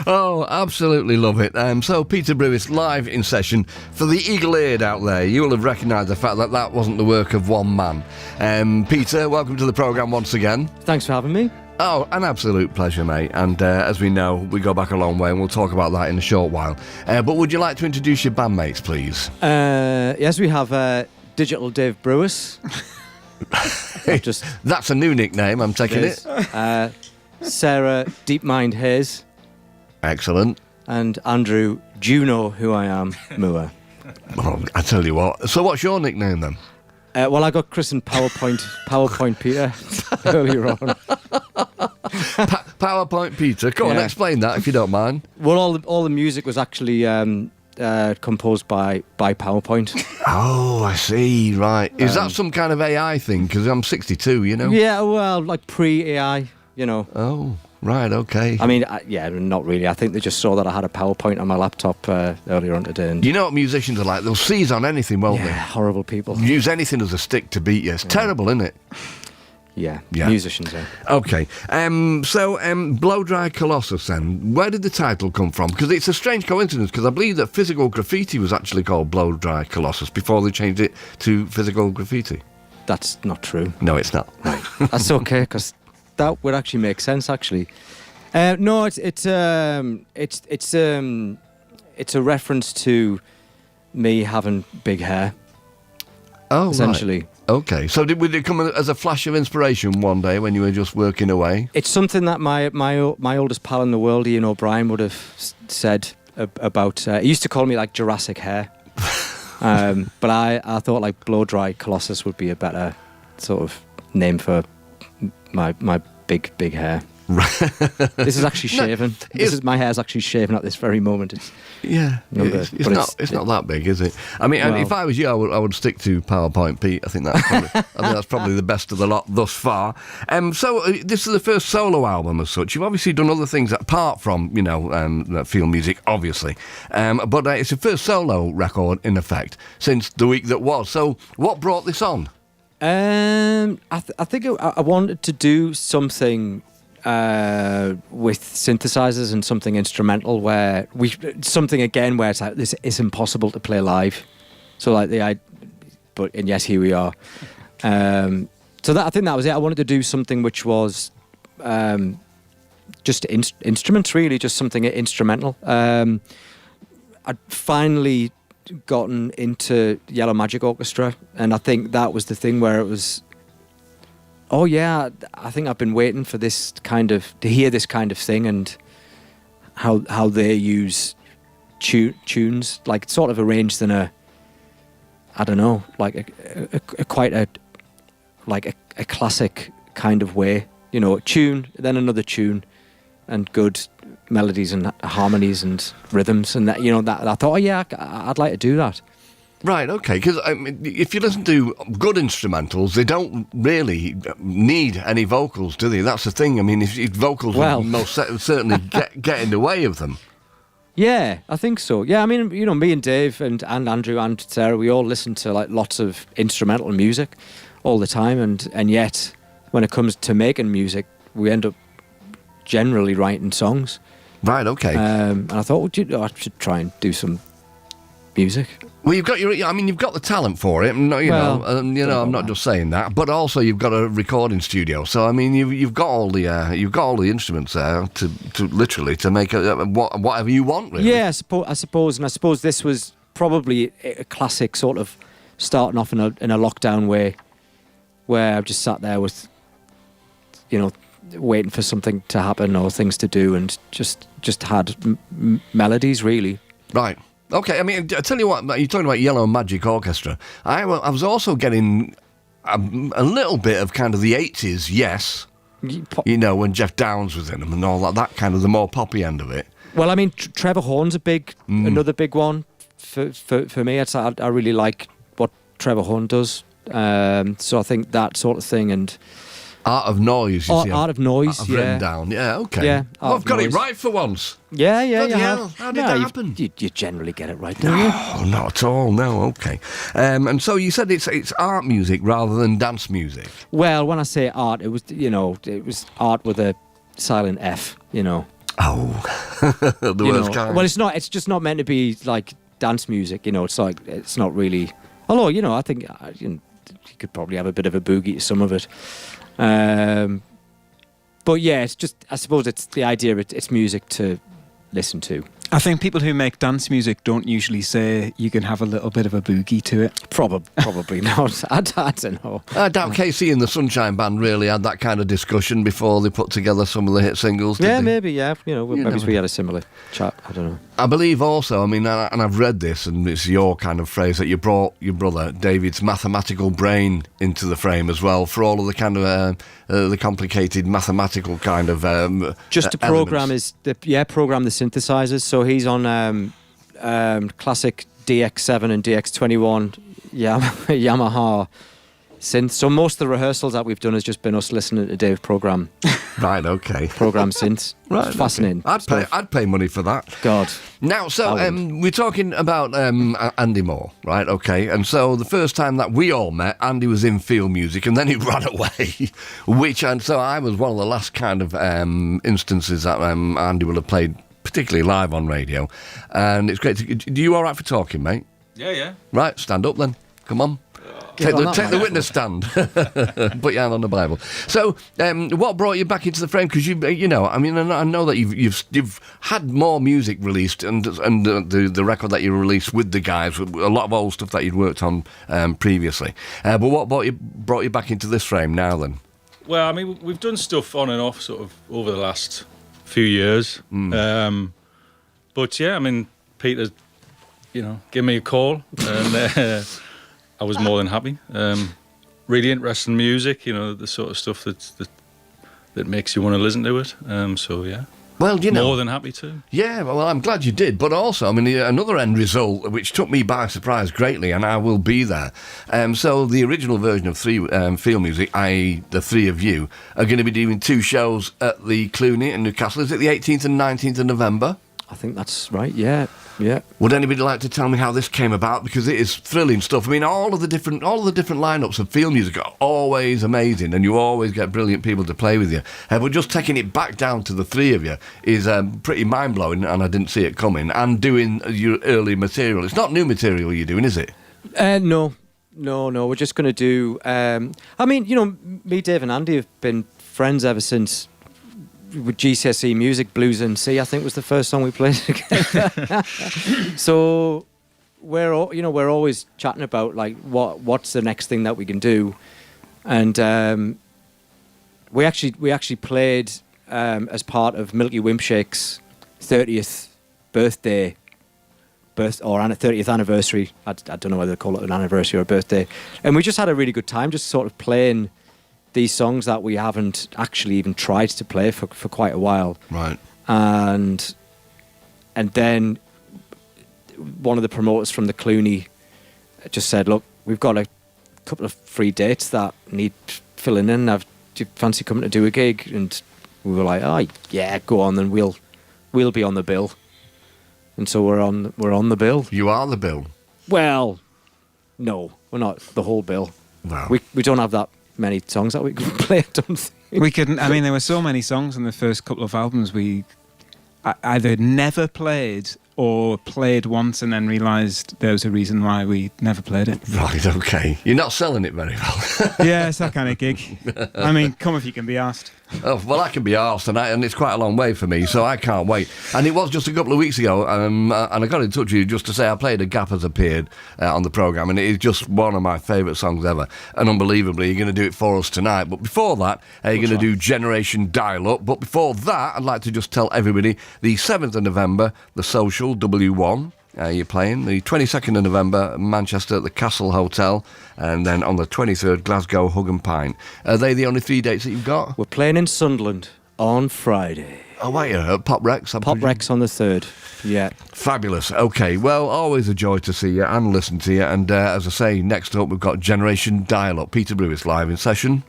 Oh, absolutely love it. So Peter Brewis live in session. For the eagle-eared out there, you will have recognised the fact that that wasn't the work of one man. Peter, welcome to the programme once again. Thanks for having me. Oh, an absolute pleasure, mate. And as we know, we go back a long way, and we'll talk about that in a short while. But would you like to introduce your bandmates, please? Yes, we have Digital Dave Brewis. That's a new nickname, I'm taking it. Sarah Deepmind Hayes. Excellent. And Andrew Juno, who I am, Moore. Well, I tell you what. So what's your nickname then? Well, I got christened PowerPoint Peter earlier on. PowerPoint Peter. Go on, explain that if you don't mind. Well, all the music was actually composed by PowerPoint. Oh, I see. Right. Is that some kind of AI thing? Because I'm 62, you know. Yeah, well, like pre-AI, you know. Oh, right. Okay. I mean, not really. I think they just saw that I had a PowerPoint on my laptop earlier on today. And you know what musicians are like? They'll seize on anything, won't they? Horrible people. Use anything as a stick to beat you. It's terrible, isn't it? Yeah, musicians are. Okay, so Blow Dry Colossus then, where did the title come from? Because it's a strange coincidence, because I believe that Physical Graffiti was actually called Blow Dry Colossus before they changed it to Physical Graffiti. That's not true. No, it's not. Right. That's okay, because that would actually make sense, actually. No, it's a reference to me having big hair. Oh, essentially. Right. Okay, so would it come as a flash of inspiration one day when you were just working away? It's something that my oldest pal in the world, Ian O'Brien, would have said about. He used to call me like Jurassic Hair, but I thought like Blow Dry Colossus would be a better sort of name for my big hair. This is actually shaven. My hair's actually shaven at this very moment. It's not that big, is it? I mean, if I was you, I would stick to PowerPoint Pete. I think that's probably the best of the lot thus far. So this is the first solo album as such. You've obviously done other things apart from field music, obviously, but it's your first solo record in effect since the week that was. So what brought this on? I think I wanted to do something with synthesizers and something instrumental where it's like this is impossible to play live. So like yes, here we are. So I think that was it. I wanted to do something which was just instruments, really, just something instrumental. I'd finally gotten into Yellow Magic Orchestra, and I think that was the thing where it was. Oh yeah, I think I've been waiting for to hear this kind of thing and how they use tunes, like sort of arranged in a classic kind of way, you know, a tune, then another tune, and good melodies and harmonies and rhythms, and that, you know, that I thought, I'd like to do that. Right, okay, because if you listen to good instrumentals, they don't really need any vocals, do they? That's the thing. I mean, if vocals will most certainly get in the way of them. Yeah, I think so. Yeah, I mean, you know, me and Dave and Andrew and Sarah, we all listen to like lots of instrumental music all the time, and yet when it comes to making music, we end up generally writing songs. Right, okay. And I thought, I should try and do some music. Well, you've got the talent for it. I'm not just saying that, but also you've got a recording studio. So I mean, you've got all the instruments there to literally to make whatever you want, really. Yeah, I suppose this was probably a classic sort of starting off in a lockdown way, where I've just sat there with, you know, waiting for something to happen or things to do, and just had melodies, really. Right. Okay, I mean, I tell you what, you're talking about Yellow Magic Orchestra. I was also getting a little bit of kind of the 80s, yes, you know, when Jeff Downes was in them and all that kind of the more poppy end of it. Well, I mean, Trevor Horn's another big one for me. I really like what Trevor Horn does, so I think that sort of thing, and Art of Noise, you see. Art of Noise, I've written down. Yeah, okay. Yeah, well, I've got it right for once. Yeah, you have. How did that happen? You generally get it right, don't you? No, not at all, no, okay. And so you said it's art music rather than dance music. Well, when I say art, it was art with a silent F, you know. Oh, the worst kind. Well, it's not. It's just not meant to be like dance music, you know. It's like it's not really. Although, you know, I think you could probably have a bit of a boogie to some of it. But yeah, it's just. I suppose it's the idea. It's music to listen to. I think people who make dance music don't usually say you can have a little bit of a boogie to it. Probably not. I don't know. I doubt Casey and the Sunshine Band really had that kind of discussion before they put together some of the hit singles. Did they? Maybe. Yeah, you know, maybe we had a similar chat. I don't know. I believe also, I mean, and I've read this, and it's your kind of phrase that you brought your brother David's mathematical brain into the frame as well for all of the kind of the complicated mathematical kind of just to program program the synthesizers. So he's on classic DX7 and DX21 Yamaha synth. So most of the rehearsals that we've done has just been us listening to Dave program. Right, okay. Program synths. Right, it's fascinating. Okay. I'd pay money for that. God. Now, so we're talking about Andy Moore, right? Okay, and so the first time that we all met, Andy was in field music, and then he ran away. So I was one of the last kind of instances that Andy will have played, particularly live on radio. And it's great. Do you all right for talking, mate? Yeah. Right, stand up then. Come on. Take the witness stand. Put your hand on the Bible. So, what brought you back into the frame? Because you know, I mean, I know that you've had more music released, and the record that you released with the guys, a lot of old stuff that you'd worked on previously. But what brought you back into this frame now then? Well, I mean, we've done stuff on and off sort of over the last few years. But yeah, I mean, Peter, you know, gave me a call, and I was more than happy. Really interesting music, you know, the sort of stuff that makes you want to listen to it. So yeah. Well, you know, more than happy to. Yeah, well, I'm glad you did. But also, I mean, another end result, which took me by surprise greatly, and I will be there. So the original version of field music, i.e. the three of you, are going to be doing 2 shows at the Cluny in Newcastle. Is it the 18th and 19th of November? I think that's right, yeah. Would anybody like to tell me how this came about? Because it is thrilling stuff. I mean, all of the different lineups of field music are always amazing, and you always get brilliant people to play with you. But just taking it back down to the three of you is pretty mind-blowing, and I didn't see it coming. And doing your early material. It's not new material you're doing, is it? No. We're just going to do... I mean, you know, me, Dave and Andy have been friends ever since... with GCSE music, Blues and C, I think was the first song we played together. So we're always chatting about like what's the next thing that we can do, and we actually played as part of Milky Wimpshake's 30th birthday, or 30th anniversary. I don't know whether they call it an anniversary or a birthday, and we just had a really good time, just sort of playing these songs that we haven't actually even tried to play for quite a while. Right. And then one of the promoters from the Cluny just said, look, we've got a couple of free dates that need filling in. Do you fancy coming to do a gig? And we were like, oh, yeah, go on, then we'll be on the bill. And so we're on the bill. You are the bill? Well, no, we're not the whole bill. Wow. We don't have that many songs that we could play, I don't think. We couldn't. I mean, there were so many songs in the first couple of albums we either never played or played once and then realised there was a reason why we never played it. Right, okay. You're not selling it very well. Yeah, it's that kind of gig. I mean, come if you can be asked. Oh, well, I can be arsed, and it's quite a long way for me, so I can't wait. And it was just a couple of weeks ago, and I got in touch with you just to say I played A Gap Has Appeared on the programme, and it is just one of my favourite songs ever. And unbelievably, you're going to do it for us tonight. But before that, you're going to do Generation Dial-Up. But before that, I'd like to just tell everybody, the 7th of November, the Social, W1, you're playing. The 22nd of November, Manchester at the Castle Hotel. And then on the 23rd, Glasgow, Hug and Pint. Are they the only 3 dates that you've got? We're playing in Sunderland on Friday. Oh, wait, Pop Rex? Pop Rex on the 3rd, yeah. Fabulous. OK, well, always a joy to see you and listen to you. And as I say, next up, we've got Generation Dial-Up. Peter Brewis live in session.